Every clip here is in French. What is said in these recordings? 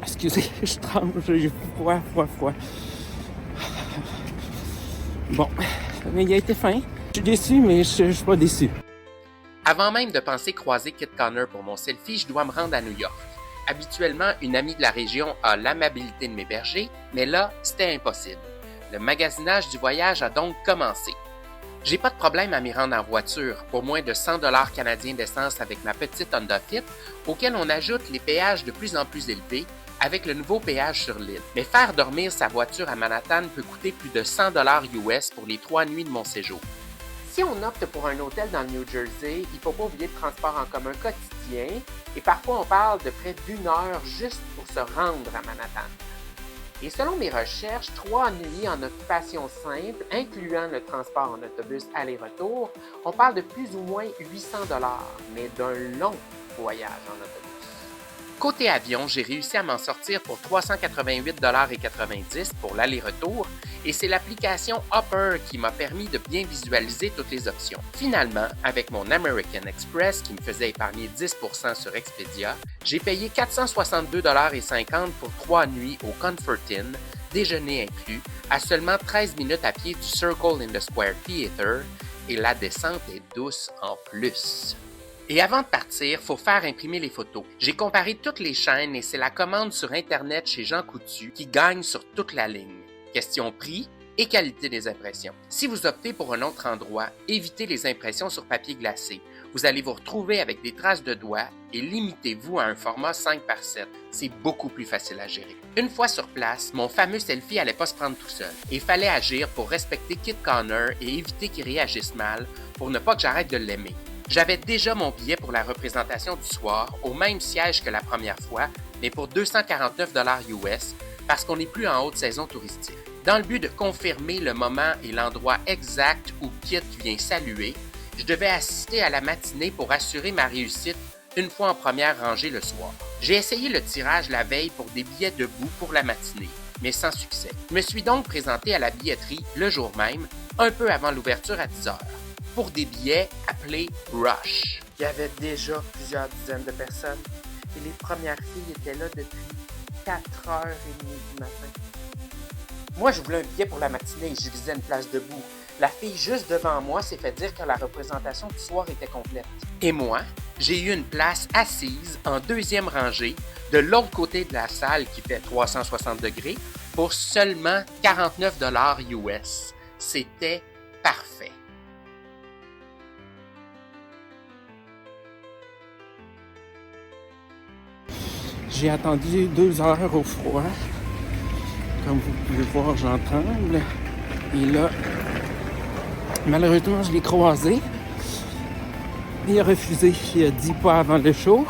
Excusez, je tremble, j'ai froid. Bon, mais il a été fin. Je suis déçu, mais je suis pas déçu. Avant même de penser croiser Kit Connor pour mon selfie, je dois me rendre à New York. Habituellement, une amie de la région a l'amabilité de m'héberger, mais là, c'était impossible. Le magasinage du voyage a donc commencé. J'ai pas de problème à m'y rendre en voiture, pour moins de 100 $ canadiens d'essence avec ma petite Honda Fit, auquel on ajoute les péages de plus en plus élevés avec le nouveau péage sur l'île. Mais faire dormir sa voiture à Manhattan peut coûter plus de 100 $ US pour les 3 nuits de mon séjour. Si on opte pour un hôtel dans le New Jersey, il ne faut pas oublier le transport en commun quotidien et parfois on parle de près d'1 heure juste pour se rendre à Manhattan. Et selon mes recherches, 3 nuits en occupation simple, incluant le transport en autobus aller-retour, on parle de plus ou moins 800 $, mais d'un long voyage en autobus. Côté avion, j'ai réussi à m'en sortir pour 388,90 $ pour l'aller-retour et c'est l'application Hopper qui m'a permis de bien visualiser toutes les options. Finalement, avec mon American Express qui me faisait épargner 10% sur Expedia, j'ai payé 462,50 $ pour 3 nuits au Comfort Inn, déjeuner inclus, à seulement 13 minutes à pied du Circle in the Square Theatre et la descente est douce en plus. Et avant de partir, il faut faire imprimer les photos. J'ai comparé toutes les chaînes et c'est la commande sur Internet chez Jean Coutu qui gagne sur toute la ligne. Question prix et qualité des impressions. Si vous optez pour un autre endroit, évitez les impressions sur papier glacé. Vous allez vous retrouver avec des traces de doigts et limitez-vous à un format 5x7. C'est beaucoup plus facile à gérer. Une fois sur place, mon fameux selfie allait pas se prendre tout seul. Il fallait agir pour respecter Kit Connor et éviter qu'il réagisse mal pour ne pas que j'arrête de l'aimer. J'avais déjà mon billet pour la représentation du soir, au même siège que la première fois, mais pour 249 $ US, parce qu'on n'est plus en haute saison touristique. Dans le but de confirmer le moment et l'endroit exact où Kit vient saluer, je devais assister à la matinée pour assurer ma réussite une fois en première rangée le soir. J'ai essayé le tirage la veille pour des billets debout pour la matinée, mais sans succès. Je me suis donc présenté à la billetterie le jour même, un peu avant l'ouverture à 10 h. Pour des billets appelés Rush. Il y avait déjà plusieurs dizaines de personnes et les premières filles étaient là depuis 4h30 du matin. Moi, je voulais un billet pour la matinée et je visais une place debout. La fille juste devant moi s'est fait dire que la représentation du soir était complète. Et moi, j'ai eu une place assise en deuxième rangée de l'autre côté de la salle qui fait 360 degrés pour seulement 49 $ US. C'était parfait. J'ai attendu 2 heures au froid. Comme vous pouvez voir, j'en tremble. Et là, malheureusement, je l'ai croisé. Il a refusé. Il a dit pas avant le show.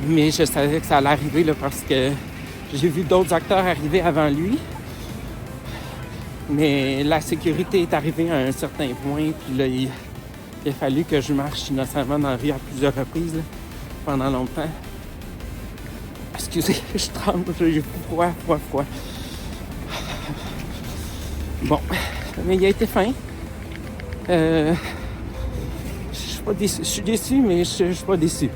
Mais je savais que ça allait arriver là, parce que j'ai vu d'autres acteurs arriver avant lui. Mais la sécurité est arrivée à un certain point. Puis là, il a fallu que je marche innocemment dans la rue à plusieurs reprises là, pendant longtemps. Excusez, je tremble, j'ai froid. Bon, mais il a été fin. Je suis déçu, mais je suis pas déçu.